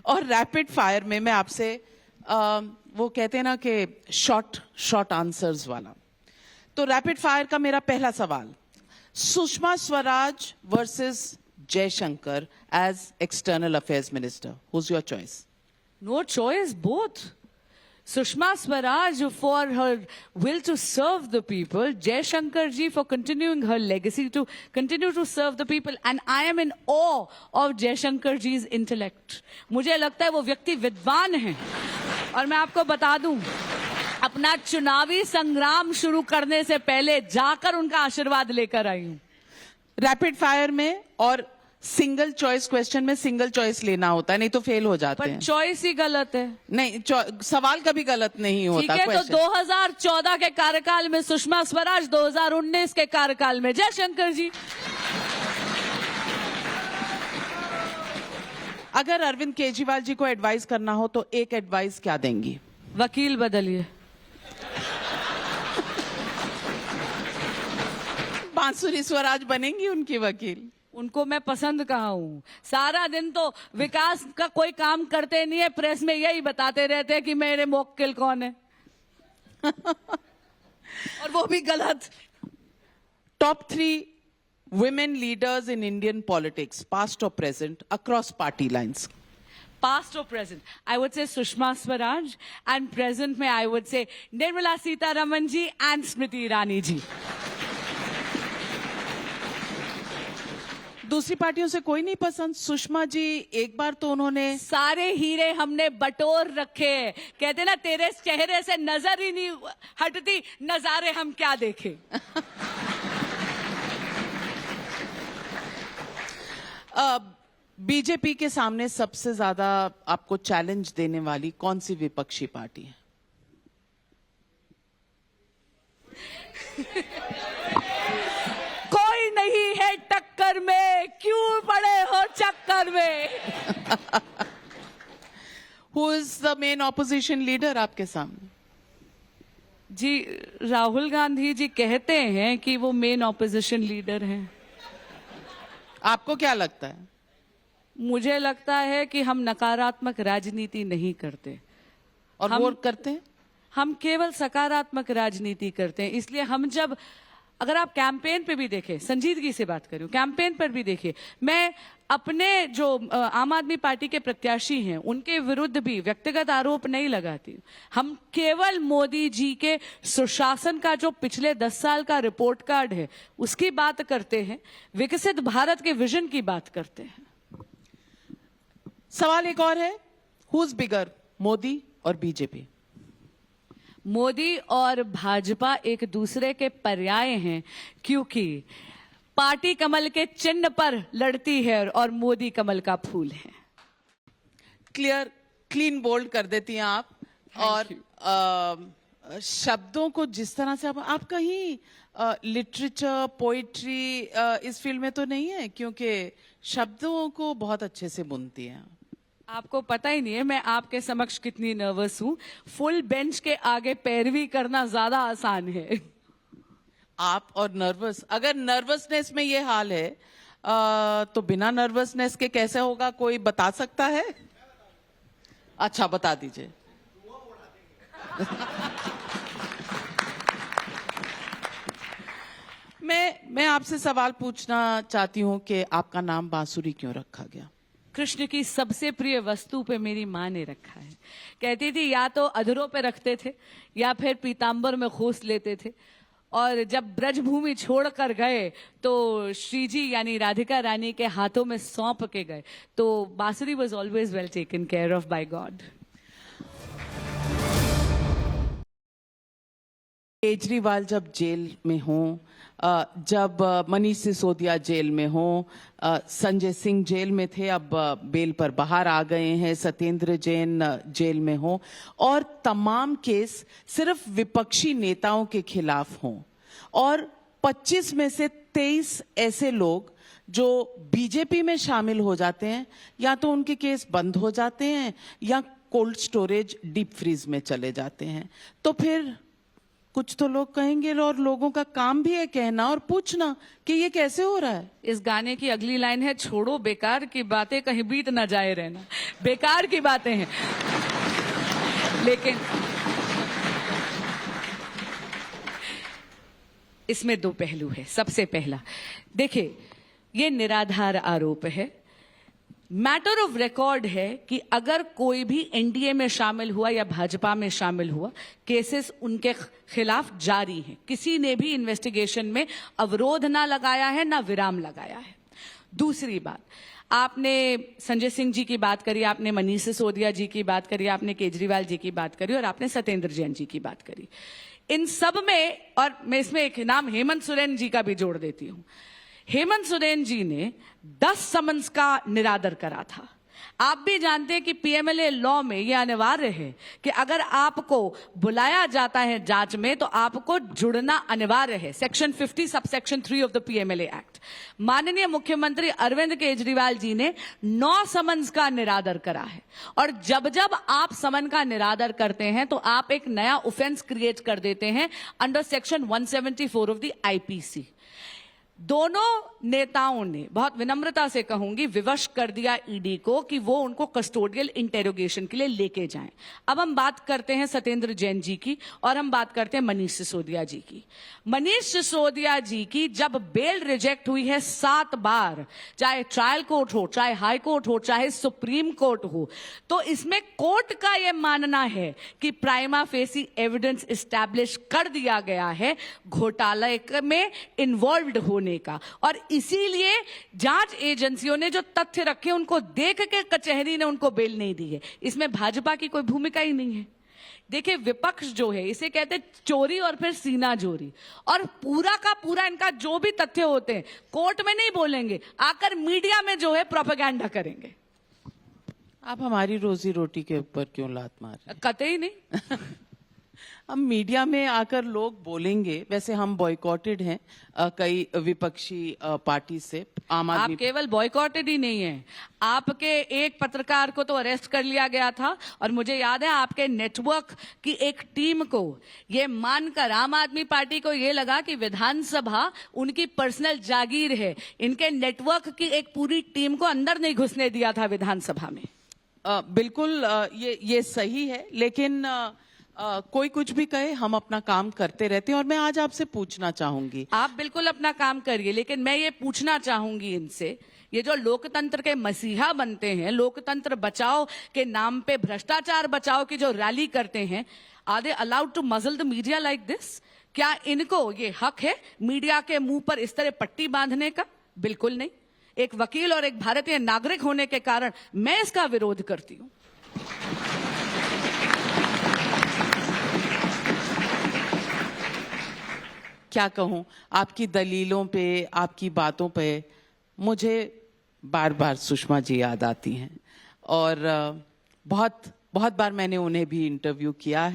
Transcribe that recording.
और rapid fire में मैं आपसे वो कहते हैं ना कि शॉर्ट आंसर्स वाला, तो रैपिड फायर का मेरा पहला सवाल, Sushma Swaraj versus Jaishankar as external affairs minister, who's your choice? No choice, both. Sushma Swaraj for her will to serve the people, Jaishankar ji for continuing her legacy to continue to serve the people, and I am in awe of Jaishankar ji's intellect. मुझे लगता है वो व्यक्ति विद्वान हैं, और मैं आपको बता दूं, अपना चुनावी संग्राम शुरू करने से पहले जाकर उनका आशीर्वाद लेकर आई हूं। रैपिड फायर में और सिंगल चॉइस क्वेश्चन में सिंगल चॉइस लेना होता है, नहीं तो फेल हो जाते हैं। पर चॉइस ही गलत है। नहीं, सवाल कभी गलत नहीं होता। ठीक है, तो 2014 के कार्यकाल में सुषमा स्वराज, 2019 के कार्यकाल में जयशंकर जी। अगर अरविंद केजरीवाल जी को एडवाइस करना हो तो एक एडवाइस क्या देंगी? वकील बदलिए। बांसुरी स्वराज बनेंगी उनकी वकील? उनको मैं पसंद कहा हूं। सारा दिन तो विकास का कोई काम करते नहीं है, प्रेस में यही बताते रहते हैं कि मेरे मुवक्किल कौन है। और वो भी गलत। Top 3 women leaders in Indian politics, past or present, across party lines. Past or present, I would say Sushma Swaraj, and present में I would say Nirmala Sitharaman ji and Smriti Irani ji. दूसरी पार्टियों से कोई नहीं पसंद? सुषमा जी एक बार तो उन्होंने सारे हीरे हमने बटोर रखे, कहते ना तेरे चेहरे से नजर ही नहीं हटती, नजारे हम क्या देखें। बीजेपी के सामने सबसे ज्यादा आपको चैलेंज देने वाली कौन सी विपक्षी पार्टी है? कोई नहीं है टक्कर में, क्यों पड़े हो चक्कर में। Who is the main opposition leader आपके सामने? जी, राहुल गांधी जी कहते हैं कि वो मेन ऑपोजिशन लीडर हैं। आपको क्या लगता है? मुझे लगता है कि हम नकारात्मक राजनीति नहीं करते, और वो करते हैं? हम केवल सकारात्मक राजनीति करते हैं। इसलिए हम जब, अगर आप कैंपेन पे भी देखें, संजीदगी से बात करूं, कैंपेन पर भी देखिए, मैं अपने जो आम आदमी पार्टी के प्रत्याशी हैं उनके विरुद्ध भी व्यक्तिगत आरोप नहीं लगाती। हम केवल मोदी जी के सुशासन का जो पिछले 10 साल का रिपोर्ट कार्ड है उसकी बात करते हैं, विकसित भारत के विजन की बात करते हैं। सवाल एक और है, हु इज बिगर, मोदी और बीजेपी? मोदी और भाजपा एक दूसरे के पर्याय हैं, क्योंकि पार्टी कमल के चिन्ह पर लड़ती है और मोदी कमल का फूल है। क्लियर, क्लीन बोल्ड कर देती हैं आप। और शब्दों को जिस तरह से आप कहीं लिटरेचर, पोइट्री इस फील्ड में तो नहीं है, क्योंकि शब्दों को बहुत अच्छे से बुनती हैं। आपको पता ही नहीं है मैं आपके समक्ष कितनी नर्वस हूं। फुल बेंच के आगे पैरवी करना ज्यादा आसान है। आप और नर्वस, अगर नर्वसनेस में ये हाल है तो बिना नर्वसनेस के कैसे होगा, कोई बता सकता है? अच्छा, बता दीजिए। मैं आपसे सवाल पूछना चाहती हूं कि आपका नाम बांसुरी क्यों रखा गया? कृष्ण की सबसे प्रिय वस्तु पे मेरी माँ ने रखा है। कहती थी या तो अधरों पे रखते थे या फिर पीताम्बर में खोस लेते थे, और जब ब्रजभूमि छोड़ कर गए तो श्री जी यानी राधिका रानी के हाथों में सौंप के गए। तो Bansuri was always well taken care of by God. Kejriwal जब जेल में हों, जब मनीष सिसोदिया जेल में हों, संजय सिंह जेल में थे, अब बेल पर बाहर आ गए हैं, सत्येंद्र जैन जेल में हों, और तमाम केस सिर्फ विपक्षी नेताओं के खिलाफ हों, और 25 में से 23 ऐसे लोग जो बीजेपी में शामिल हो जाते हैं, या तो उनके केस बंद हो जाते हैं या कोल्ड स्टोरेज, डीप फ्रीज में चले जाते हैं। तो फिर कुछ तो लोग कहेंगे और लोगों का काम भी है कहना और पूछना कि ये कैसे हो रहा है। इस गाने की अगली लाइन है, छोड़ो बेकार की बातें, कहीं बीत ना जाए रहना। बेकार की बातें हैं, लेकिन इसमें दो पहलू है। सबसे पहला, देखिए, ये निराधार आरोप है। मैटर ऑफ रिकॉर्ड है कि अगर कोई भी एनडीए में शामिल हुआ या भाजपा में शामिल हुआ, केसेस उनके खिलाफ जारी हैं। किसी ने भी इन्वेस्टिगेशन में अवरोध ना लगाया है, ना विराम लगाया है। दूसरी बात, आपने संजय सिंह जी की बात करी, आपने मनीष सिसोदिया जी की बात करी, आपने केजरीवाल जी की बात करी और आपने सत्येंद्र जैन जी की बात करी। इन सब में, और मैं इसमें एक नाम हेमंत सोरेन जी का भी जोड़ देती हूं। हेमंत सोरेन जी ने 10 समन्स का निरादर करा था। आप भी जानते हैं कि पीएमएलए लॉ में यह अनिवार्य है कि अगर आपको बुलाया जाता है जांच में तो आपको जुड़ना अनिवार्य है। Section 50 subsection 3 of the PMLA act. माननीय मुख्यमंत्री अरविंद केजरीवाल जी ने 9 समन्स का निरादर करा है, और जब जब आप समन का निरादर करते हैं तो आप एक नया ऑफेंस क्रिएट कर देते हैं under section 174 of the IPC. दोनों नेताओं ने, बहुत विनम्रता से कहूंगी, विवश कर दिया ईडी को कि वो उनको कस्टोडियल इंटेरोगेशन के लिए लेके जाएं। अब हम बात करते हैं सत्येंद्र जैन जी की और हम बात करते हैं मनीष सिसोदिया जी की। मनीष सिसोदिया जी की जब बेल रिजेक्ट हुई है 7 बार, चाहे ट्रायल कोर्ट हो, चाहे हाई कोर्ट हो, चाहे सुप्रीम कोर्ट हो, तो इसमें कोर्ट का यह मानना है कि प्राइमा फेसी एविडेंस एस्टैब्लिश कर दिया गया है घोटाले में इन्वॉल्व्ड होने का, और इसीलिए जांच एजेंसियों ने जो तथ्य रखे उनको देख के कचहरी ने उनको बेल नहीं दी है। इसमें भाजपा की कोई भूमिका ही नहीं है। देखिए, विपक्ष जो है इसे कहते हैं चोरी और फिर सीना चोरी, और पूरा का पूरा इनका जो भी तथ्य होते हैं कोर्ट में नहीं बोलेंगे, आकर मीडिया में जो है प्रोपेगेंडा करेंगे। आप हमारी रोजी रोटी के ऊपर क्यों लात मार रहे हैं? कतई नहीं। हम मीडिया में आकर लोग बोलेंगे। वैसे हम बॉयकॉटेड हैं कई विपक्षी पार्टी से। आम आप आदमी केवल बॉयकॉटेड ही नहीं है, आपके एक पत्रकार को तो अरेस्ट कर लिया गया था, और मुझे याद है आपके नेटवर्क की एक टीम को ये मानकर, आम आदमी पार्टी को ये लगा कि विधानसभा उनकी पर्सनल जागीर है, इनके नेटवर्क की एक पूरी टीम को अंदर नहीं घुसने दिया था विधानसभा में। बिल्कुल ये सही है, लेकिन कोई कुछ भी कहे, हम अपना काम करते रहते हैं। और मैं आज आपसे पूछना चाहूंगी, आप बिल्कुल अपना काम करिए, लेकिन मैं ये पूछना चाहूंगी इनसे, ये जो लोकतंत्र के मसीहा बनते हैं, लोकतंत्र बचाओ के नाम पे भ्रष्टाचार बचाओ की जो रैली करते हैं, आर दे अलाउड टू मजल द मीडिया लाइक दिस? क्या इनको ये हक है मीडिया के मुंह पर इस तरह पट्टी बांधने का? बिल्कुल नहीं। एक वकील और एक भारतीय नागरिक होने के कारण मैं इसका विरोध करती हूं। क्या कहूं, आपकी दलीलों पे, आपकी बातों पे मुझे बार बार सुषमा जी याद आती हैं, और बहुत बार मैंने उन्हें भी इंटरव्यू किया है।